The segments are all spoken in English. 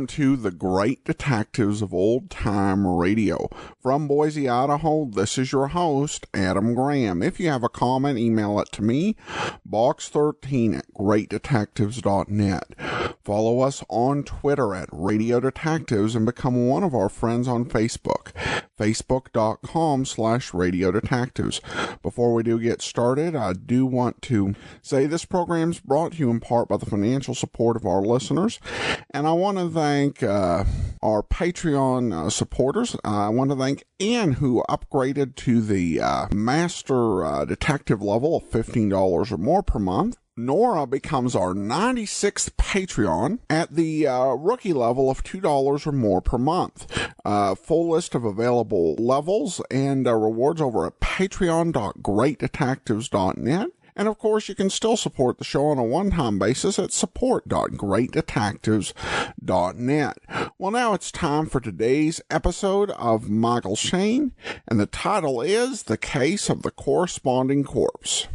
Welcome to the Great Detectives of Old Time Radio. From Boise, Idaho, this is your host, Adam Graham. If you have a comment, email it to me, box13@greatdetectives.net. Follow us on Twitter at Radio Detectives and become one of our friends on Facebook, facebook.com/Radio Detectives. Before we do get started, I do want to say this program is brought to you in part by the financial support of our listeners, and I want to thank our Patreon supporters. I want to thank Ann, who upgraded to the Master Detective level of $15 or more per month. Nora becomes our 96th Patreon at the rookie level of $2 or more per month. Full list of available levels and rewards over at patreon.greatdetectives.net. And, of course, you can still support the show on a one-time basis at support.greatdetectives.net. Well, now it's time for today's episode of Michael Shayne, and the title is The Case of the Corresponding Corpse.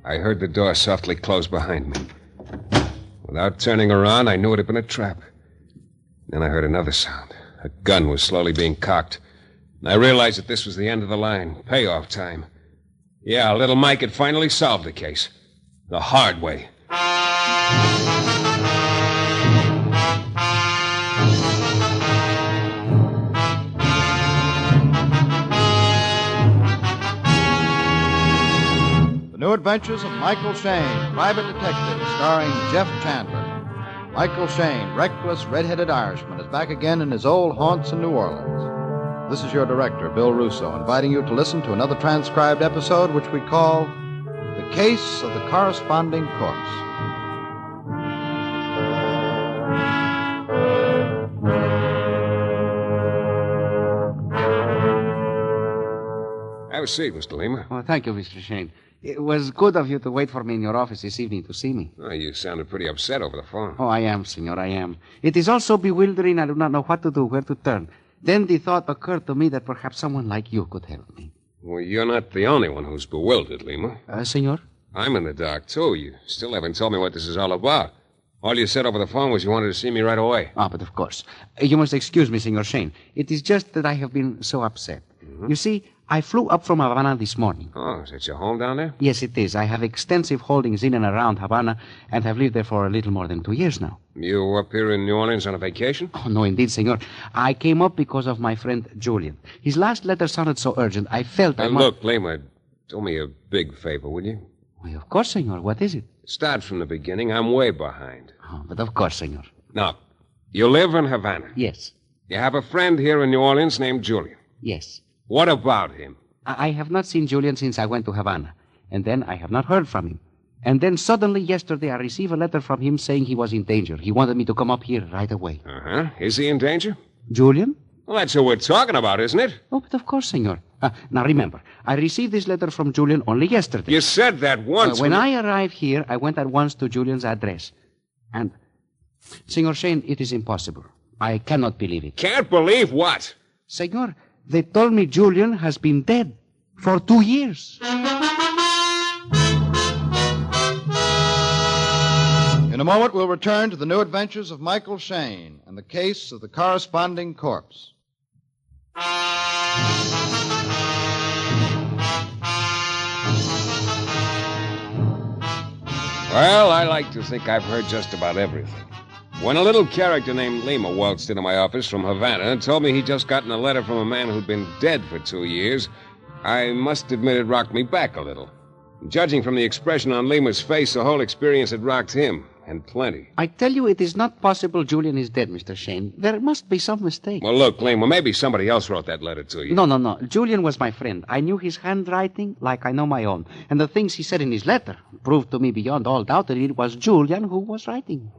I heard the door softly close behind me. Without turning around, I knew it had been a trap. Then I heard another sound. A gun was slowly being cocked. I realized that this was the end of the line. Payoff time. Yeah, little Mike had finally solved the case. The hard way. The New Adventures of Michael Shayne, Private Detective, starring Jeff Chandler. Michael Shayne, reckless, red-headed Irishman, is back again in his old haunts in New Orleans. This is your director, Bill Russo, inviting you to listen to another transcribed episode which we call The Case of the Corresponding Corpse. Have a seat, Mr. Lima. Oh, thank you, Mr. Shayne. It was good of you to wait for me in your office this evening to see me. Oh, you sounded pretty upset over the phone. Oh, I am, senor, I am. It is also bewildering. I do not know what to do, where to turn. Then the thought occurred to me that perhaps someone like you could help me. Well, you're not the only one who's bewildered, Lima. Senor? I'm in the dark, too. You still haven't told me what this is all about. All you said over the phone was you wanted to see me right away. Ah, but of course. You must excuse me, Senor Shayne. It is just that I have been so upset. You see, I flew up from Havana this morning. Oh, is that your home down there? Yes, it is. I have extensive holdings in and around Havana and have lived there for a little more than 2 years now. You up here in New Orleans on a vacation? Oh, no, indeed, senor. I came up because of my friend Julian. His last letter sounded so urgent, I felt I must... Look, Lima, do me a big favor, will you? Well, of course, senor. What is it? Start from the beginning. I'm way behind. Oh, but of course, senor. Now, you live in Havana. Yes. You have a friend here in New Orleans named Julian. Yes. What about him? I have not seen Julian since I went to Havana. And then I have not heard from him. And then suddenly yesterday I received a letter from him saying he was in danger. He wanted me to come up here right away. Uh-huh. Is he in danger? Julian? Well, that's who we're talking about, isn't it? Oh, but of course, senor. Now remember, I received this letter from Julian only yesterday. You said that once. When I arrived here, I went at once to Julian's address. And, Senor Shayne, it is impossible. I cannot believe it. Can't believe what? Senor, they told me Julian has been dead for 2 years. In a moment, we'll return to the New Adventures of Michael Shayne and the case of the corresponding corpse. Well, I like to think I've heard just about everything. When a little character named Lima waltzed into my office from Havana and told me he'd just gotten a letter from a man who'd been dead for 2 years, I must admit it rocked me back a little. Judging from the expression on Lima's face, the whole experience had rocked him, and plenty. I tell you, it is not possible Julian is dead, Mr. Shayne. There must be some mistake. Well, look, Lima, maybe somebody else wrote that letter to you. No. Julian was my friend. I knew his handwriting like I know my own. And the things he said in his letter proved to me beyond all doubt that it was Julian who was writing.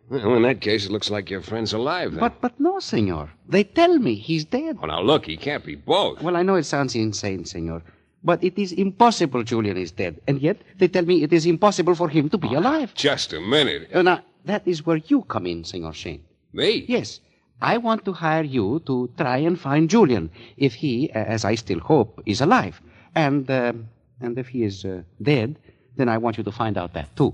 Well, in that case, it looks like your friend's alive, then. But no, senor. They tell me he's dead. Oh, now, look, he can't be both. Well, I know it sounds insane, senor. But it is impossible Julian is dead. And yet, they tell me it is impossible for him to be alive. Just a minute. Now, that is where you come in, Senor Shayne. Me? Yes. I want to hire you to try and find Julian, if he, as I still hope, is alive. And if he is dead, then I want you to find out that, too.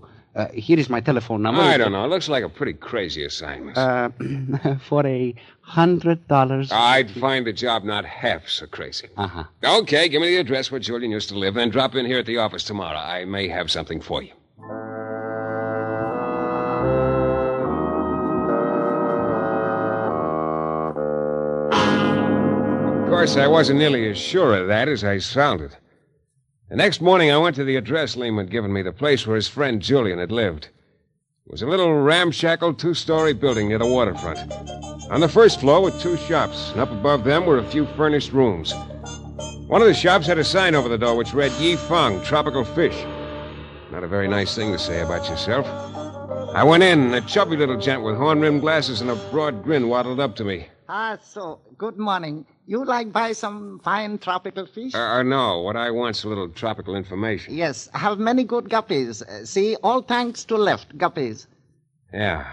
Here is my telephone number. I don't know. It looks like a pretty crazy assignment. For $100. I'd find the job not half so crazy. Uh-huh. Okay, give me the address where Julian used to live, then drop in here at the office tomorrow. I may have something for you. Of course, I wasn't nearly as sure of that as I sounded. The next morning, I went to the address Liam had given me, the place where his friend Julian had lived. It was a little ramshackle two-story building near the waterfront. On the first floor were 2 shops, and up above them were a few furnished rooms. One of the shops had a sign over the door which read, Yi Fang, Tropical Fish. Not a very nice thing to say about yourself. I went in, and a chubby little gent with horn-rimmed glasses and a broad grin waddled up to me. So, good morning. You like buy some fine tropical fish? No. What I want's a little tropical information. Yes, have many good guppies. See, all tanks to left, guppies. Yeah,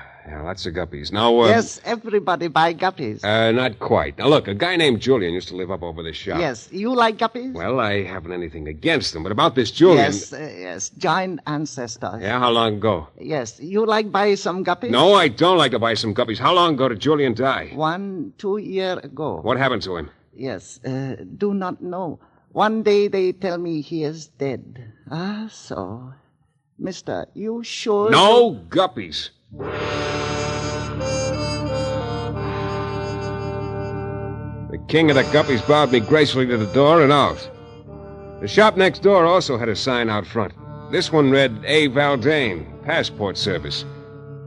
lots of guppies. Now, Yes, everybody buy guppies. Not quite. Now, look, a guy named Julian used to live up over this shop. Yes, you like guppies? Well, I haven't anything against them, but about this Julian... Yes, giant ancestors. Yeah, how long ago? Yes, you like buy some guppies? No, I don't like to buy some guppies. How long ago did Julian die? 1-2 years ago. What happened to him? Yes, do not know. One day they tell me he is dead. So. Mister, you sure? No guppies. The king of the guppies bowed me gracefully to the door and out. The shop next door also had a sign out front. This one read, A. Valdane, Passport Service.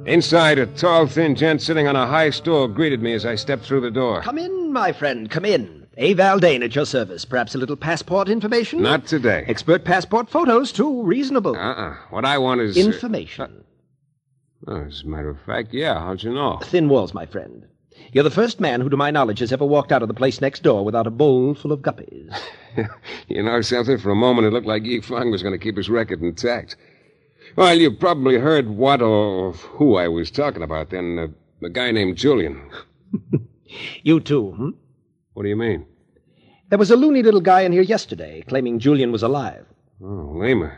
Inside, a tall, thin gent sitting on a high stool greeted me as I stepped through the door. Come in, my friend, come in. A. Valdane at your service. Perhaps a little passport information? Not today. Expert passport photos, too. Reasonable. What I want is... Information. As a matter of fact, yeah. How'd you know? Thin walls, my friend. You're the first man who, to my knowledge, has ever walked out of the place next door without a bowl full of guppies. You know something? For a moment, it looked like Yi Fang was going to keep his record intact. Well, you probably heard what or who I was talking about then. The guy named Julian. You too, hmm? What do you mean? There was a loony little guy in here yesterday claiming Julian was alive. Oh, Lima.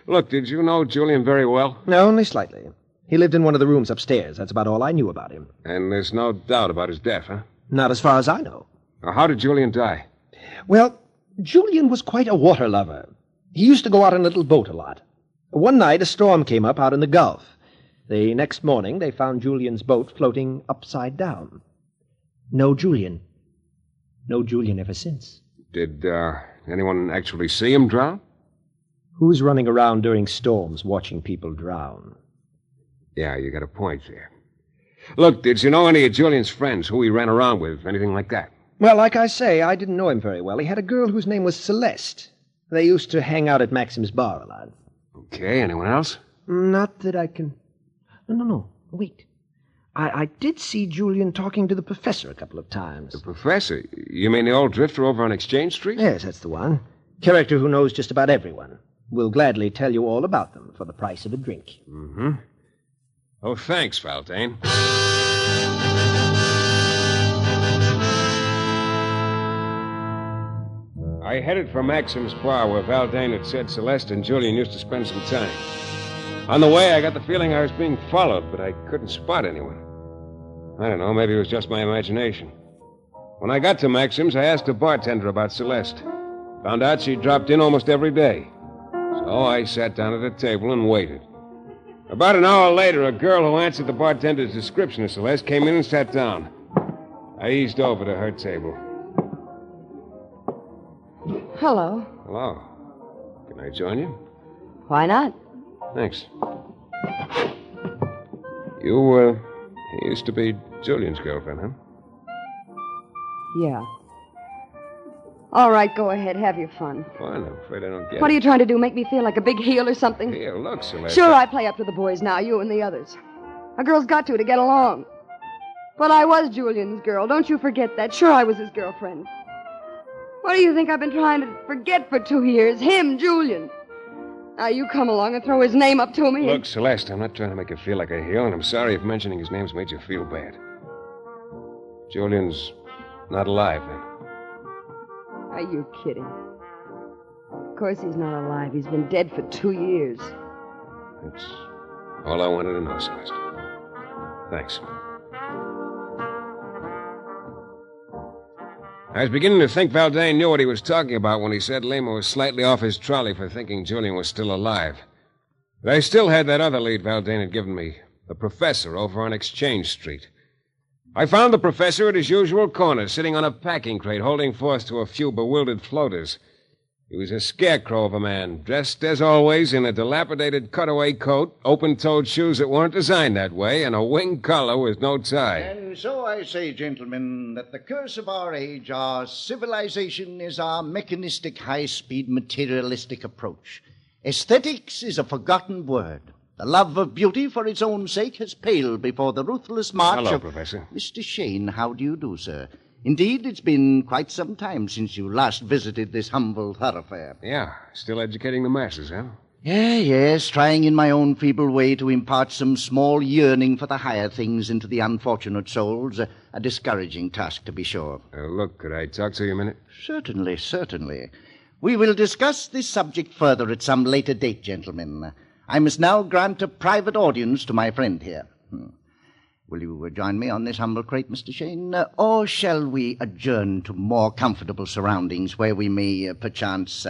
Look, did you know Julian very well? No, only slightly. He lived in one of the rooms upstairs. That's about all I knew about him. And there's no doubt about his death, huh? Not as far as I know. Now, how did Julian die? Well, Julian was quite a water lover. He used to go out in a little boat a lot. One night, a storm came up out in the Gulf. The next morning, they found Julian's boat floating upside down. No Julian. No Julian ever since. Did anyone actually see him drown? Who's running around during storms watching people drown? Yeah, you got a point there. Look, did you know any of Julian's friends, who he ran around with, anything like that? Well, like I say, I didn't know him very well. He had a girl whose name was Celeste. They used to hang out at Maxim's bar a lot. Okay, anyone else? Not that I can... No, wait. I did see Julian talking to the professor a couple of times. The professor? You mean the old drifter over on Exchange Street? Yes, that's the one. Character who knows just about everyone. Will gladly tell you all about them for the price of a drink. Mm-hmm. Oh, thanks, Valdane. I headed for Maxim's bar where Valdane had said Celeste and Julian used to spend some time. On the way, I got the feeling I was being followed, but I couldn't spot anyone. I don't know, maybe it was just my imagination. When I got to Maxim's, I asked the bartender about Celeste. Found out she dropped in almost every day. So I sat down at a table and waited. About an hour later, a girl who answered the bartender's description of Celeste came in and sat down. I eased over to her table. Hello. Hello. Can I join you? Why not? Thanks. You used to be Julian's girlfriend, huh? Yeah. All right, go ahead. Have your fun. Fun? I'm afraid I don't get What it. are you trying to do? Make me feel like a big heel or something? Here, look, Celeste. Sure, I play up to the boys now, you and the others. A girl's got to get along. But I was Julian's girl. Don't you forget that. Sure, I was his girlfriend. What do you think I've been trying to forget for 2 years? Him, Julian. Now you come along and throw his name up to me. Look, Celeste, I'm not trying to make you feel like a heel, and I'm sorry if mentioning his name's made you feel bad. Julian's not alive, then. Are you kidding? course he's not alive. He's been dead for 2 years. That's all I wanted to know, Celeste. Thanks. I was beginning to think Valdane knew what he was talking about when he said Lima was slightly off his trolley for thinking Julian was still alive. But I still had that other lead Valdane had given me, the professor over on Exchange Street. I found the professor at his usual corner, sitting on a packing crate, holding forth to a few bewildered floaters. He was a scarecrow of a man, dressed, as always, in a dilapidated cutaway coat, open-toed shoes that weren't designed that way, and a wing collar with no tie. And so I say, gentlemen, that the curse of our age, our civilization, is our mechanistic, high-speed, materialistic approach. Aesthetics is a forgotten word. The love of beauty for its own sake has paled before the ruthless march Hello, of... Professor. Mr. Shayne, how do you do, sir? Indeed, it's been quite some time since you last visited this humble thoroughfare. Yeah, still educating the masses, huh? Yes, trying in my own feeble way to impart some small yearning for the higher things into the unfortunate souls. A discouraging task, to be sure. Look, could I talk to you a minute? Certainly, certainly. We will discuss this subject further at some later date, gentlemen. I must now grant a private audience to my friend here. Will you join me on this humble crate, Mr. Shayne? Or shall we adjourn to more comfortable surroundings where we may, perchance,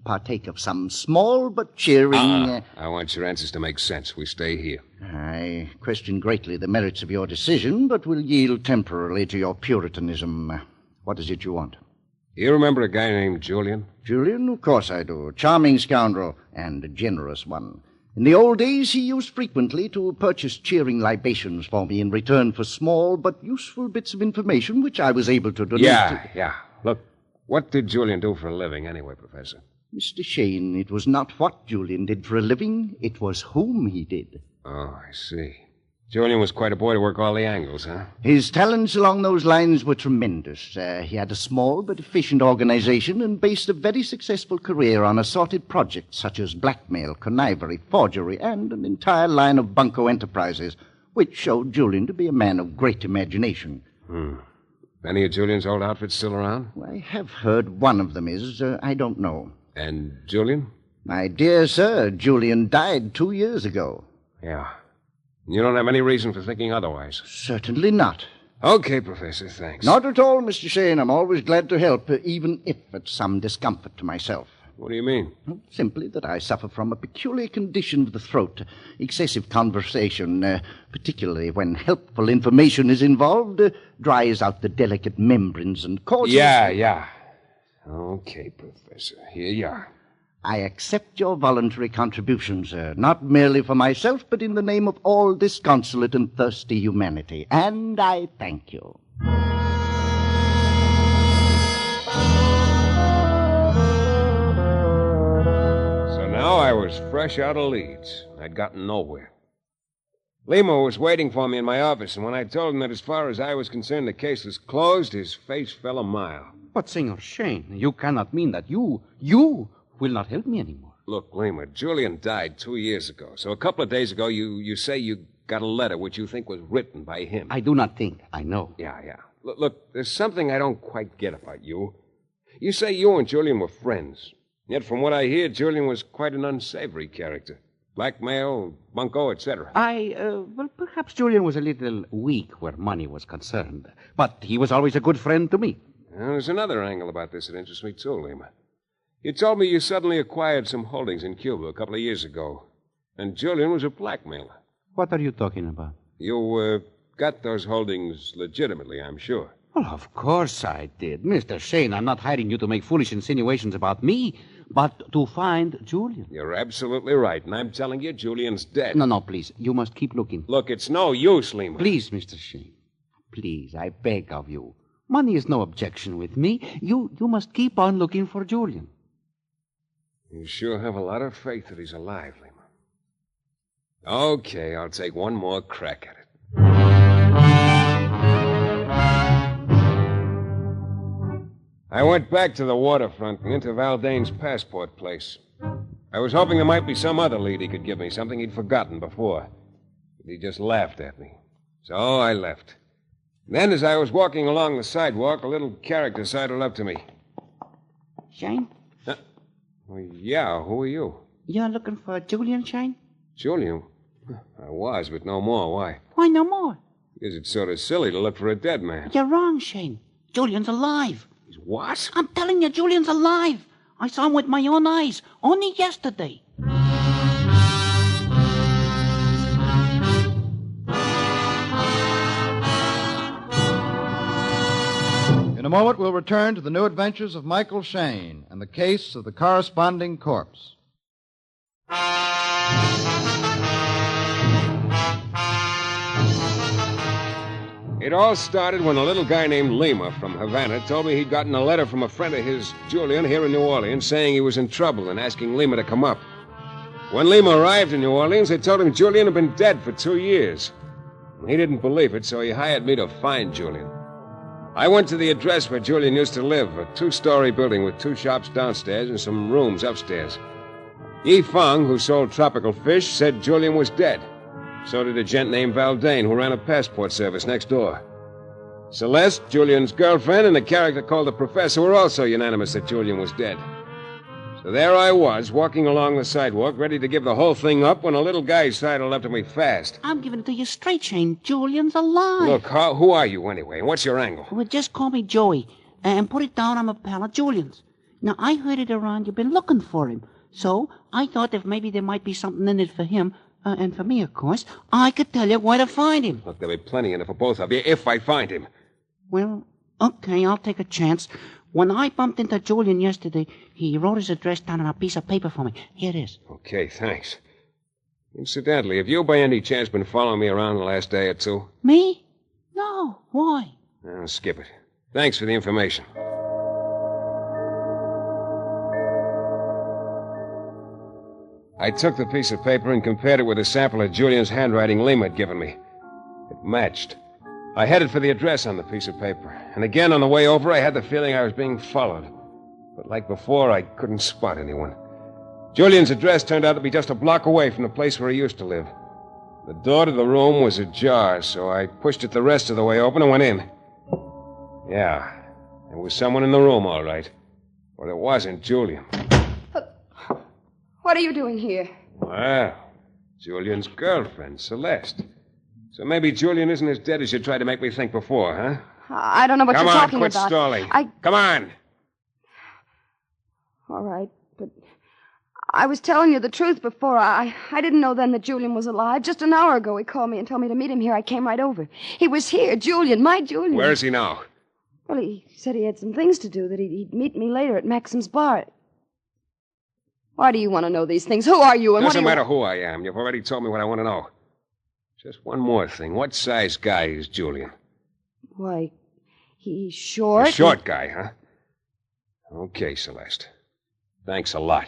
partake of some small but cheering... I want your answers to make sense. We stay here. I question greatly the merits of your decision, but will yield temporarily to your puritanism. What is it you want? You remember a guy named Julian? Julian? Of course I do. Charming scoundrel, and a generous one. In the old days, he used frequently to purchase cheering libations for me in return for small but useful bits of information which I was able to donate. Yeah. Look, what did Julian do for a living anyway, Professor? Mr. Shayne, it was not what Julian did for a living, it was whom he did. Oh, I see. Julian was quite a boy to work all the angles, huh? His talents along those lines were tremendous. He had a small but efficient organization and based a very successful career on assorted projects such as blackmail, connivery, forgery, and an entire line of bunco enterprises, which showed Julian to be a man of great imagination. Any of Julian's old outfits still around? I have heard one of them is. I don't know. And Julian? My dear sir, Julian died 2 years ago. Yeah. You don't have any reason for thinking otherwise? Certainly not. Okay, Professor, thanks. Not at all, Mr. Shayne. I'm always glad to help, even if at some discomfort to myself. What do you mean? Simply that I suffer from a peculiar condition of the throat. Excessive conversation, particularly when helpful information is involved, dries out the delicate membranes and causes... Yeah. Okay, Professor. Here you are. I accept your voluntary contribution, sir, not merely for myself, but in the name of all disconsolate and thirsty humanity. And I thank you. So now I was fresh out of Leeds. I'd gotten nowhere. Limo was waiting for me in my office, and when I told him that as far as I was concerned the case was closed, his face fell a mile. But, Senor Shayne, you cannot mean that you will not help me anymore. Look, Lima, Julian died 2 years ago. So a couple of days ago, you say you got a letter which you think was written by him. I do not think. I know. Yeah. Look, there's something I don't quite get about you. You say you and Julian were friends. Yet from what I hear, Julian was quite an unsavory character. Blackmail, bunco, etc. Well, perhaps Julian was a little weak where money was concerned. But he was always a good friend to me. There's another angle about this that interests me, too, Lima. You told me you suddenly acquired some holdings in Cuba a couple of years ago. And Julian was a blackmailer. What are you talking about? You, got those holdings legitimately, I'm sure. Well, of course I did. Mr. Shayne, I'm not hiring you to make foolish insinuations about me, but to find Julian. You're absolutely right, and I'm telling you, Julian's dead. No, please. You must keep looking. Look, it's no use, Lima. Please, Mr. Shayne. Please, I beg of you. Money is no objection with me. You must keep on looking for Julian. You sure have a lot of faith that he's alive, Lima. Okay, I'll take one more crack at it. I went back to the waterfront and into Valdane's passport place. I was hoping there might be some other lead he could give me, something he'd forgotten before. But he just laughed at me. So I left. Then, as I was walking along the sidewalk, a little character sidled up to me. Shayne? Well, yeah, who are you? You're looking for Julian, Shayne? Julian? I was, but no more. Why? Why no more? Because it's sort of silly to look for a dead man. You're wrong, Shayne. Julian's alive. He's what? I'm telling you, Julian's alive. I saw him with my own eyes only yesterday. In a moment, we'll return to the new adventures of Michael Shayne and the case of the corresponding corpse. It all started when a little guy named Lima from Havana told me he'd gotten a letter from a friend of his, Julian, here in New Orleans, saying he was in trouble and asking Lima to come up. When Lima arrived in New Orleans, they told him Julian had been dead for 2 years. He didn't believe it, so he hired me to find Julian. I went to the address where Julian used to live, a 2-story building with 2 shops downstairs and some rooms upstairs. Yi Feng, who sold tropical fish, said Julian was dead. So did a gent named Valdane, who ran a passport service next door. Celeste, Julian's girlfriend, and a character called the Professor were also unanimous that Julian was dead. So there I was, walking along the sidewalk, ready to give the whole thing up when a little guy sidled up to me fast. I'm giving it to you straight, Shayne. Julian's alive. Look, who are you anyway, and what's your angle? Well, just call me Joey, and put it down I'm a pal of Julian's. Now, I heard it around you've been looking for him, so I thought if maybe there might be something in it for him, and for me, of course, I could tell you where to find him. Look, there'll be plenty in it for both of you if I find him. Well, okay, I'll take a chance. When I bumped into Julian yesterday, he wrote his address down on a piece of paper for me. Here it is. Okay, thanks. Incidentally, have you by any chance been following me around the last day or two? Me? No. Why? I'll skip it. Thanks for the information. I took the piece of paper and compared it with a sample of Julian's handwriting Lima had given me. It matched. I headed for the address on the piece of paper. And again, on the way over, I had the feeling I was being followed. But like before, I couldn't spot anyone. Julian's address turned out to be just a block away from the place where he used to live. The door to the room was ajar, so I pushed it the rest of the way open and went in. Yeah, there was someone in the room, all right. But it wasn't Julian. What are you doing here? Well, Julian's girlfriend, Celeste. So maybe Julian isn't as dead as you tried to make me think before, huh? I don't know what you're talking about. Come on, quit stalling. Come on. All right, but I was telling you the truth before. I didn't know then that Julian was alive. Just an hour ago, he called me and told me to meet him here. I came right over. He was here, Julian, my Julian. Where is he now? Well, he said he had some things to do, that he'd meet me later at Maxim's bar. Why do you want to know these things? Who are you and Doesn't matter who I am. You've already told me what I want to know. Just one more thing. What size guy is Julian? Why, he's short. A short guy, huh? Okay, Celeste. Thanks a lot.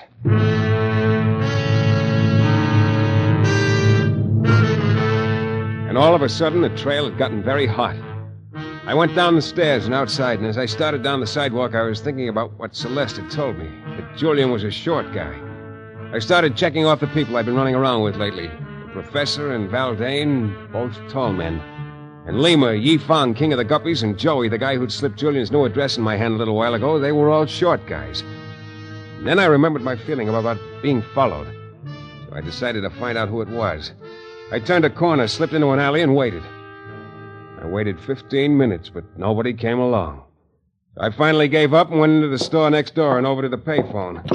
And all of a sudden, the trail had gotten very hot. I went down the stairs and outside, and as I started down the sidewalk, I was thinking about what Celeste had told me, that Julian was a short guy. I started checking off the people I've been running around with lately. The Professor and Valdane, both tall men. And Lima, Yi Feng, king of the guppies, and Joey, the guy who'd slipped Julian's new address in my hand a little while ago, they were all short guys. And then I remembered my feeling about being followed. So I decided to find out who it was. I turned a corner, slipped into an alley, and waited. I waited 15 minutes, but nobody came along. I finally gave up and went into the store next door and over to the payphone.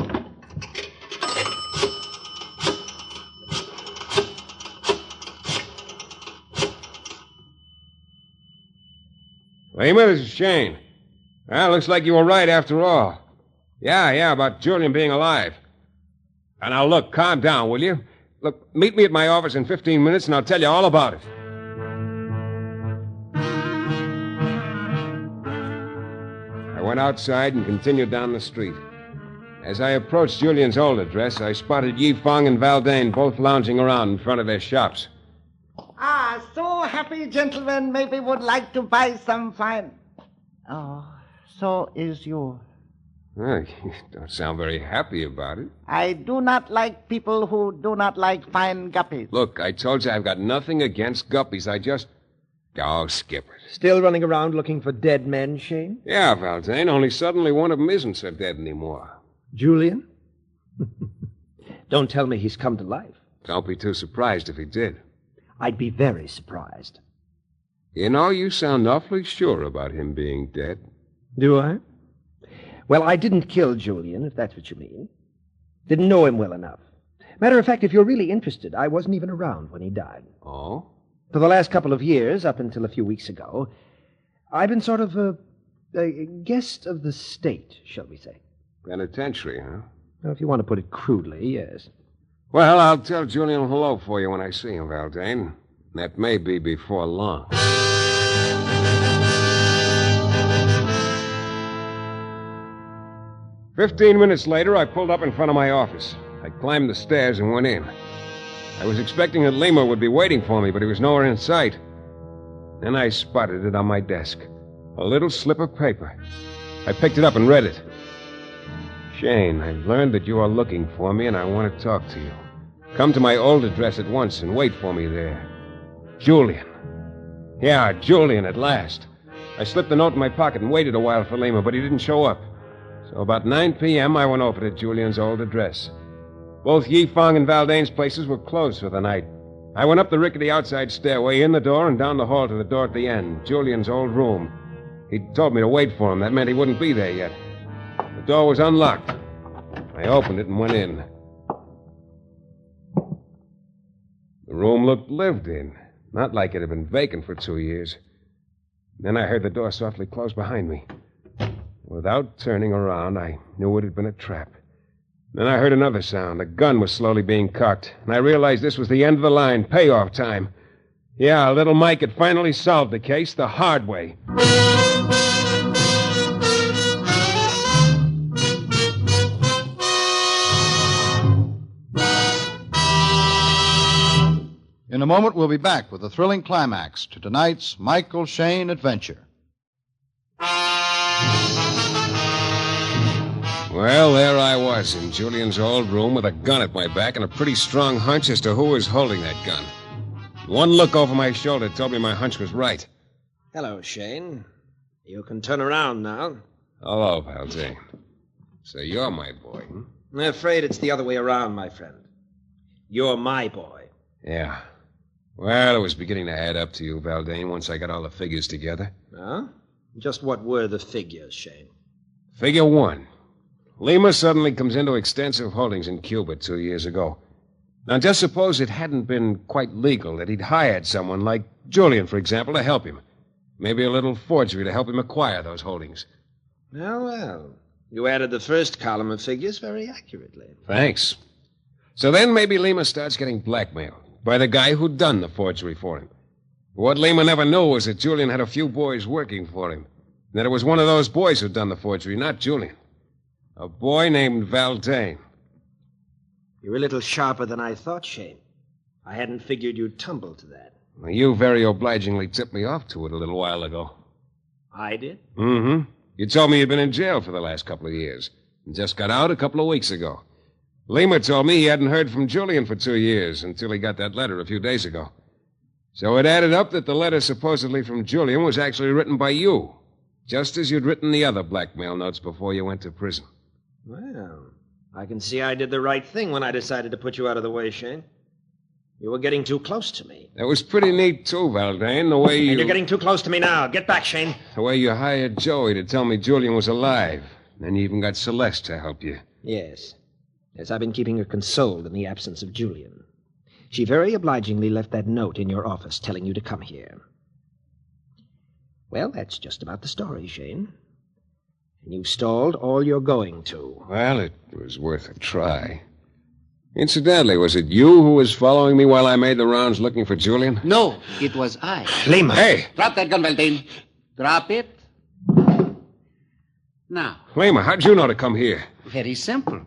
Lima, this is Shayne. Well, looks like you were right after all. Yeah, about Julian being alive. And now, look, calm down, will you? Look, meet me at my office in 15 minutes, and I'll tell you all about it. I went outside and continued down the street. As I approached Julian's old address, I spotted Yi Feng and Valdane both lounging around in front of their shops. Ah, so happy gentlemen maybe would like to buy some fine. Oh, so is you. Oh, you don't sound very happy about it. I do not like people who do not like fine guppies. Look, I told you I've got nothing against guppies. I just... Oh, skip it. Still running around looking for dead men, Shayne? Yeah, Valdane, only suddenly one of them isn't so dead anymore. Julian? Don't tell me he's come to life. Don't be too surprised if he did. I'd be very surprised. You know, you sound awfully sure about him being dead. Do I? Well, I didn't kill Julian, if that's what you mean. Didn't know him well enough. Matter of fact, if you're really interested, I wasn't even around when he died. Oh? For the last couple of years, up until a few weeks ago, I've been sort of a guest of the state, shall we say. Penitentiary, huh? Well, if you want to put it crudely, yes. Well, I'll tell Julian hello for you when I see him, Valdane. That may be before long. "15 minutes later, I pulled up in front of my office. I climbed the stairs and went in. I was expecting that Lima would be waiting for me, but he was nowhere in sight. Then I spotted it on my desk. A little slip of paper. I picked it up and read it. "Shayne, I've learned that you are looking for me, and I want to talk to you. Come to my old address at once and wait for me there. Julian." Yeah, Julian at last. I slipped the note in my pocket and waited a while for Lima, but he didn't show up. So about 9 p.m., I went over to Julian's old address. Both Yifeng and Valdane's places were closed for the night. I went up the rickety outside stairway, in the door, and down the hall to the door at the end, Julian's old room. He'd told me to wait for him. That meant he wouldn't be there yet. The door was unlocked. I opened it and went in. The room looked lived in, not like it had been vacant for 2 years. Then I heard the door softly close behind me. Without turning around, I knew it had been a trap. Then I heard another sound. A gun was slowly being cocked, and I realized this was the end of the line, payoff time. Yeah, little Mike had finally solved the case the hard way. In a moment, we'll be back with the thrilling climax to tonight's Michael Shayne adventure. Well, there I was in Julian's old room with a gun at my back and a pretty strong hunch as to who was holding that gun. One look over my shoulder told me my hunch was right. Hello, Shayne. You can turn around now. Hello, Valdane. So you're my boy, huh? I'm afraid it's the other way around, my friend. You're my boy. Yeah. Well, it was beginning to add up to you, Valdane, once I got all the figures together. Huh? Just what were the figures, Shayne? Figure 1. Lima suddenly comes into extensive holdings in Cuba 2 years ago. Now, just suppose it hadn't been quite legal, that he'd hired someone like Julian, for example, to help him. Maybe a little forgery to help him acquire those holdings. Well. You added the first column of figures very accurately. Thanks. So then maybe Lima starts getting blackmailed by the guy who'd done the forgery for him. What Lima never knew was that Julian had a few boys working for him, and that it was one of those boys who'd done the forgery, not Julian. A boy named Valdane. You're a little sharper than I thought, Shayne. I hadn't figured you'd tumble to that. Well, you very obligingly tipped me off to it a little while ago. I did? Mm-hmm. You told me you'd been in jail for the last couple of years and just got out a couple of weeks ago. Lima told me he hadn't heard from Julian for 2 years until he got that letter a few days ago. So it added up that the letter supposedly from Julian was actually written by you, just as you'd written the other blackmail notes before you went to prison. Well, I can see I did the right thing when I decided to put you out of the way, Shayne. You were getting too close to me. That was pretty neat, too, Valdane, the way you... And you're getting too close to me now. Get back, Shayne. The way you hired Joey to tell me Julian was alive. Then you even got Celeste to help you. Yes. Yes, I've been keeping her consoled in the absence of Julian. She very obligingly left that note in your office telling you to come here. Well, that's just about the story, Shayne. And you stalled all you're going to. Well, it was worth a try. Incidentally, was it you who was following me while I made the rounds looking for Julian? No, it was I. Lima! Hey! Drop that gun, Valdane. Drop it. Now. Lima, how'd you know to come here? Very simple.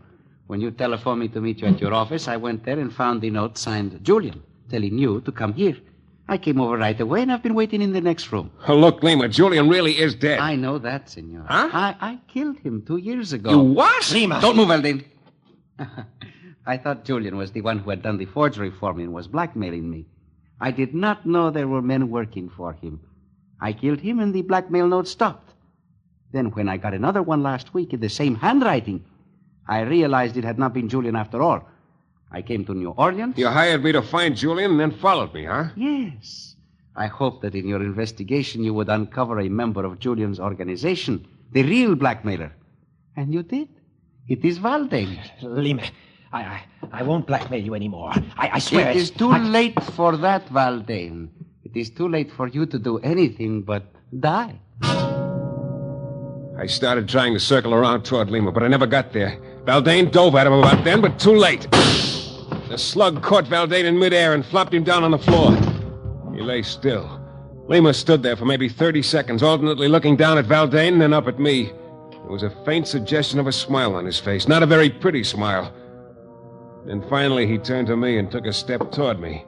When you telephoned me to meet you at your office, I went there and found the note signed Julian, telling you to come here. I came over right away, and I've been waiting in the next room. Oh, look, Lima, Julian really is dead. I know that, senor. Huh? I killed him 2 years ago. You what? Lima! Don't move, Valdane. I thought Julian was the one who had done the forgery for me and was blackmailing me. I did not know there were men working for him. I killed him, and the blackmail note stopped. Then when I got another one last week in the same handwriting, I realized it had not been Julian after all. I came to New Orleans. You hired me to find Julian and then followed me, huh? Yes. I hope that in your investigation you would uncover a member of Julian's organization, the real blackmailer. And you did. It is Valdane. Lima, I won't blackmail you anymore. I swear It is too late for that, Valdane. It is too late for you to do anything but die. I started trying to circle around toward Lima, but I never got there. Valdane dove at him about then, but too late. The slug caught Valdane in midair and flopped him down on the floor. He lay still. Lima stood there for maybe 30 seconds, alternately looking down at Valdane and then up at me. There was a faint suggestion of a smile on his face, not a very pretty smile. Then finally he turned to me and took a step toward me.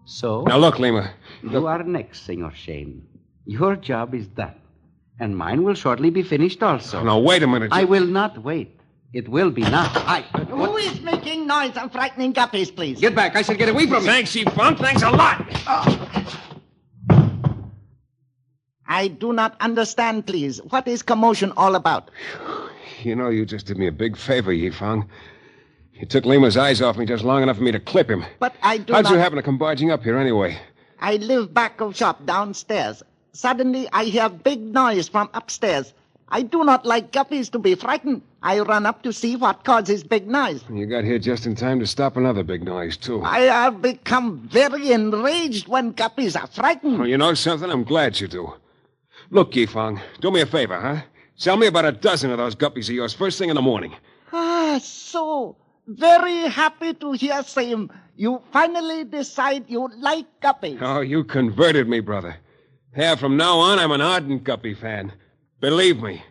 So? Now look, Lima. You are next, Senor Shayne. Your job is done. And mine will shortly be finished also. Now, wait a minute. I will not wait. It will be now. Who is making noise and frightening guppies, please? Get back. I said get away from me. Thanks, Chief-Funk. Thanks a lot. I do not understand, please. What is commotion all about? You know, you just did me a big favor, Yifeng. You took Lima's eyes off me just long enough for me to clip him. But I do How'd not... you happen to come barging up here anyway? I live back of shop downstairs. Suddenly, I hear big noise from upstairs. I do not like guppies to be frightened. I run up to see what causes big noise. You got here just in time to stop another big noise, too. I have become very enraged when guppies are frightened. Oh, you know something? I'm glad you do. Look, Yifeng, do me a favor, huh? Sell me about a dozen of those guppies of yours first thing in the morning. Ah, so very happy to hear same. You finally decide you like guppies. Oh, you converted me, brother. Yeah, from now on, I'm an ardent guppy fan. Believe me.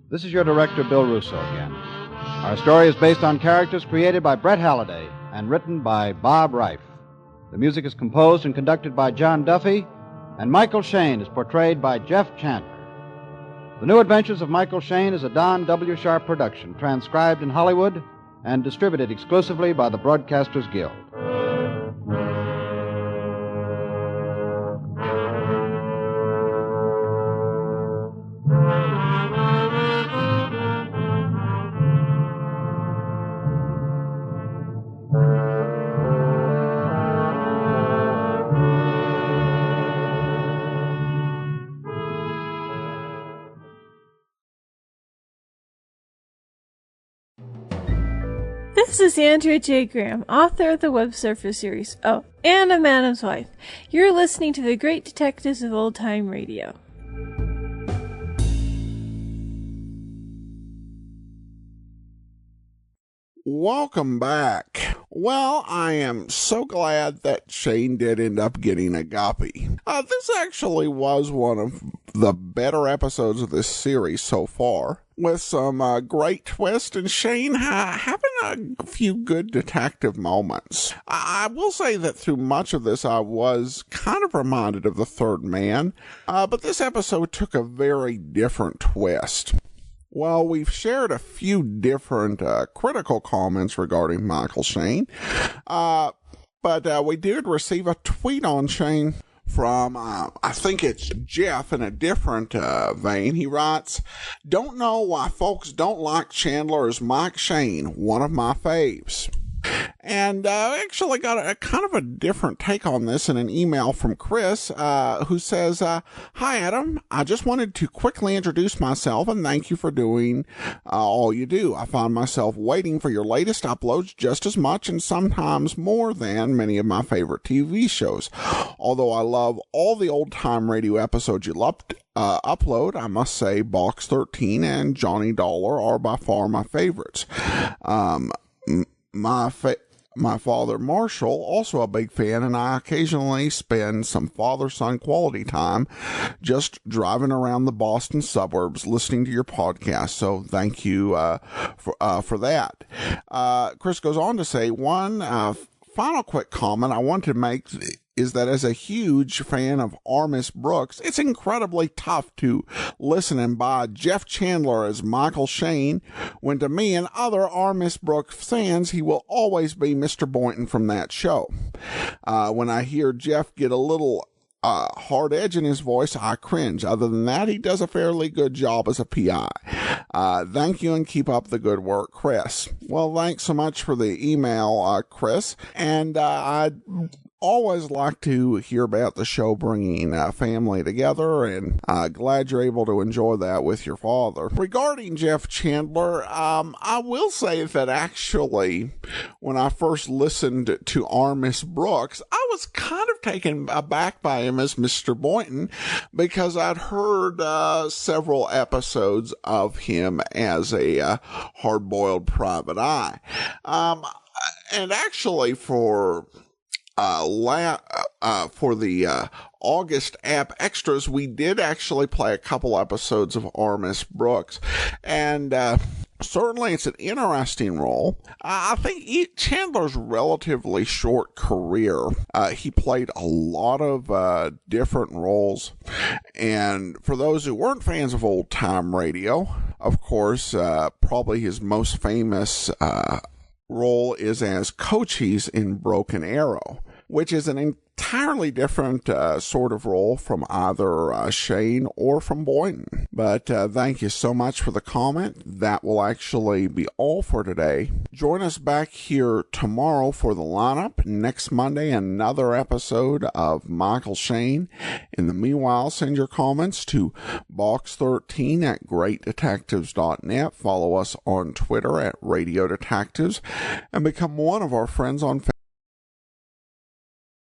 This is your director, Bill Russo, again. Our story is based on characters created by Brett Halliday and written by Bob Reif. The music is composed and conducted by John Duffy, and Michael Shayne is portrayed by Jeff Chandler. The New Adventures of Michael Shayne is a Don W. Sharp production, transcribed in Hollywood and distributed exclusively by the Broadcasters Guild. This is Andrea J. Graham, author of the Web Surfer series. Oh, and a Madam's Wife. You're listening to the Great Detectives of Old Time Radio. Welcome back. Well, I am so glad that Shayne did end up getting a guppy. This actually was one of the better episodes of this series so far, with some great twists and Shayne having a few good detective moments. I will say that through much of this I was kind of reminded of The Third Man, but this episode took a very different twist. Well, we've shared a few different critical comments regarding Michael Shayne, but we did receive a tweet on Shayne from, I think it's Jeff in a different vein. He writes, "Don't know why folks don't like Chandler as Mike Shayne, one of my faves." And I actually got a kind of a different take on this in an email from Chris, who says, "Hi, Adam. I just wanted to quickly introduce myself and thank you for doing all you do. I find myself waiting for your latest uploads just as much and sometimes more than many of my favorite TV shows. Although I love all the old-time radio episodes you upload, I must say Box 13 and Johnny Dollar are by far my favorites. My father, Marshall, also a big fan, and I occasionally spend some father-son quality time just driving around the Boston suburbs listening to your podcast, so thank you for that." Chris goes on to say, one final quick comment I want to make is that as a huge fan of Armis Brooks, it's incredibly tough to listen and buy Jeff Chandler as Michael Shayne, when to me and other Armis Brooks fans, he will always be Mr. Boynton from that show. When I hear Jeff get a little hard edge in his voice, I cringe. Other than that, he does a fairly good job as a PI. Thank you and keep up the good work, Chris. Well, thanks so much for the email, Chris. And I'd always like to hear about the show bringing family together, and glad you're able to enjoy that with your father. Regarding Jeff Chandler, I will say that actually, when I first listened to Armis Brooks, I was kind of taken aback by him as Mr. Boynton, because I'd heard several episodes of him as a hard-boiled private eye. And actually, for the August app extras, we did actually play a couple episodes of Armis Brooks, and certainly it's an interesting role. I think Chandler's relatively short career, he played a lot of different roles, and for those who weren't fans of old-time radio, of course, probably his most famous role is as Cochise in Broken Arrow, which is an entirely different sort of role from either Shayne or from Boynton. But thank you so much for the comment. That will actually be all for today. Join us back here tomorrow for the lineup. Next Monday, another episode of Michael Shayne. In the meanwhile, send your comments to box13@greatdetectives.net. Follow us on Twitter @Radio Detectives and become one of our friends on Facebook.